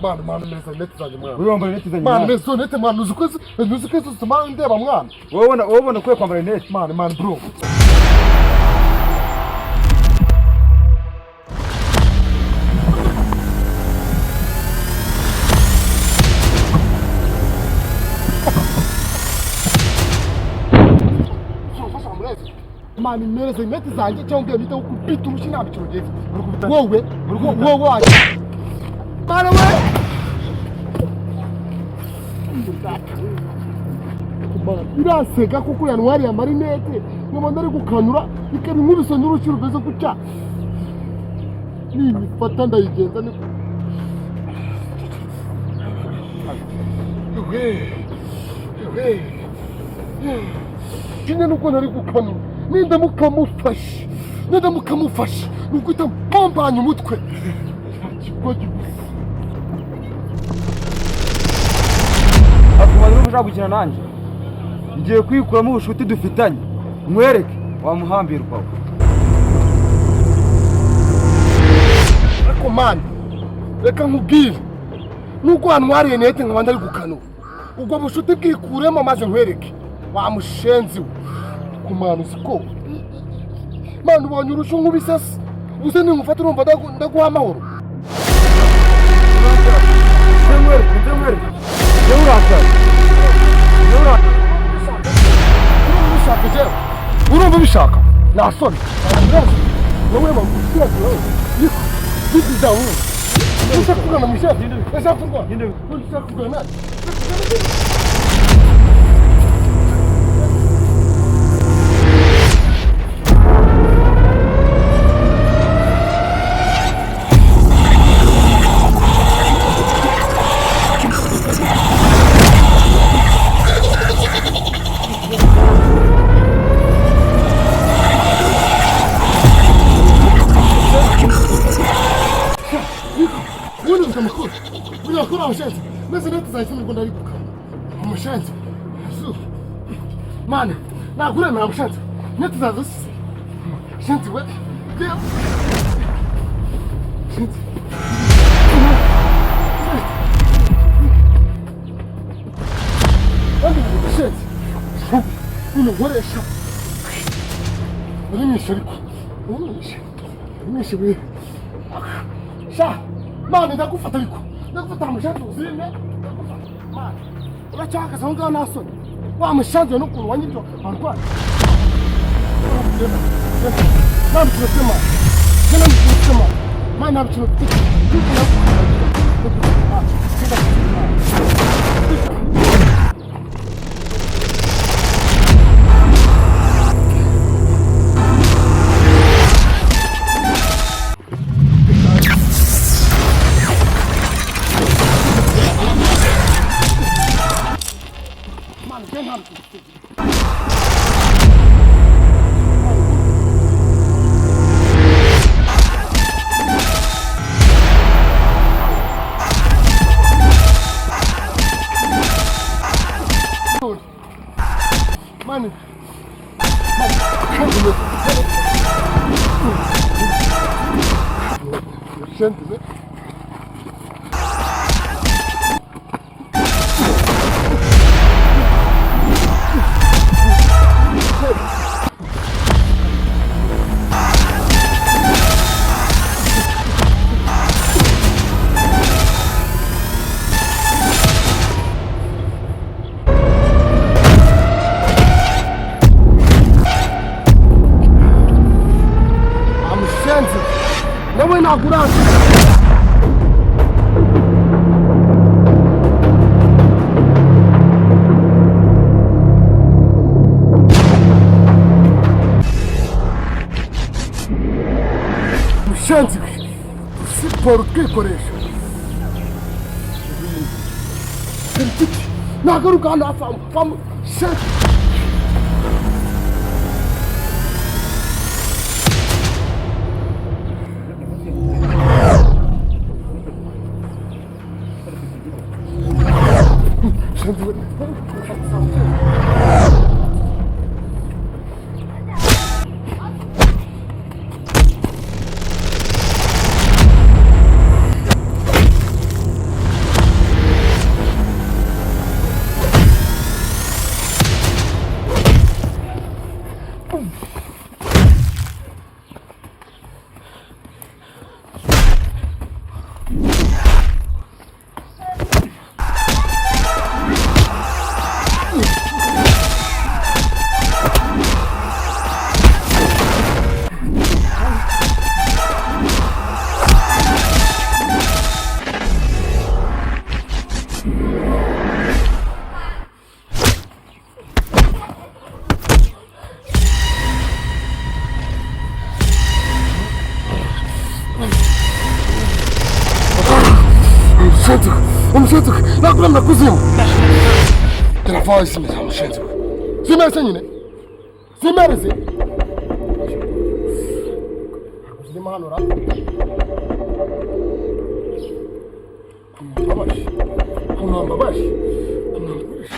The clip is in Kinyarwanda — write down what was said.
Mwana neza neti zanjye mwana. Urumva neti zanjye. Mwana neza neti mwana uzi ko zituma ndeba mwana. Wowe ubona kwe kwambara neti. Mwana bro. Mani mereze neti zanjye cyangwa nita ukubita urushi nabiciro jefe. Wowe waje. Mwana we. Iraseka kuko yanwari ya marinete nyamanda ari gukanura bikaba inkubise n'urushi ruveze gutya. Nifata ndayigenza ni Kine nuko nari gukanura ninda mukamufasha nukwita mpampanya umutwe. Akumaduru ushaka gukina nanjye. Ngiye kwikuramo ubushuti dufitanye. Mwereke wamuhambirwa. Ariko man reka nkubwire nuko wanwariye nete nkabanda ari gukanura ubwo bushuti bwikuremo maze nkwereke wamushenzi we kumana usiko man ubonye urushu nkubisase uze ningufata urumva ndaguha amahoro. Urumva bishaka nasoni wowe bagushyira niko biza wowe ushaka kugana mu shefu ushaka kugana Mushanzi. Mane, nakure na mushanzi. Neti zazo. Shanzi we. Shanzi. Shanzi. Unogoresha. Unishariko. Unishibi. Sha. Mane ndakufata ariko. Ndakufata mushanzi uzine. Mane. Urachaka songa naso. Wamushanze no kurwanya ibyo arwana. Namutema. Namutema. Mana abiciro. Mane. Gente, nawe naguraza. Mushanzi siporo twikoresha. Nagaruka hano afamu shanzi. Mshentuku, nakula mnakuzimu. Tunafaa isimeza mshentuku. Simeza nyine. Simeza. Kuzima hano ra. Kumbabashi. Kumbabashi. Kumbabashi.